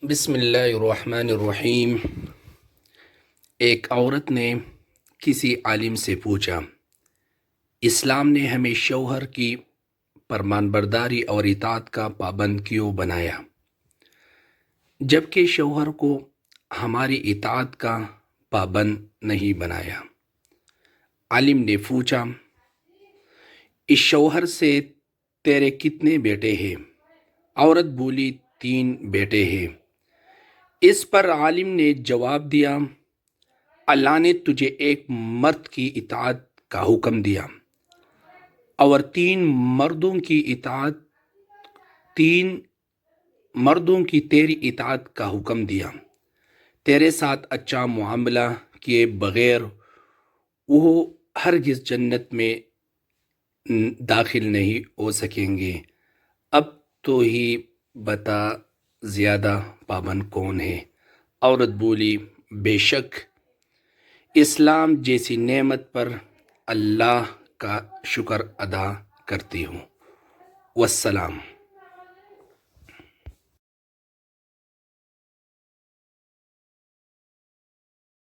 بسم اللہ الرحمن الرحیم۔ ایک عورت نے کسی عالم سے پوچھا، اسلام نے ہمیں شوہر کی فرمانبرداری اور اطاعت کا پابند کیوں بنایا، جبکہ شوہر کو ہماری اطاعت کا پابند نہیں بنایا؟ عالم نے پوچھا، اس شوہر سے تیرے کتنے بیٹے ہیں؟ عورت بولی، 3 بیٹے ہیں۔ اس پر عالم نے جواب دیا، اللہ نے تجھے ایک مرد کی اطاعت کا حکم دیا اور 3 مردوں کی تیری اطاعت کا حکم دیا۔ تیرے ساتھ اچھا معاملہ کیے بغیر وہ ہرگز جنت میں داخل نہیں ہو سکیں گے۔ اب تو ہی بتا، زیادہ پابند کون ہے؟ عورت بولی، بے شک اسلام جیسی نعمت پر اللہ کا شکر ادا کرتی ہوں۔ والسلام۔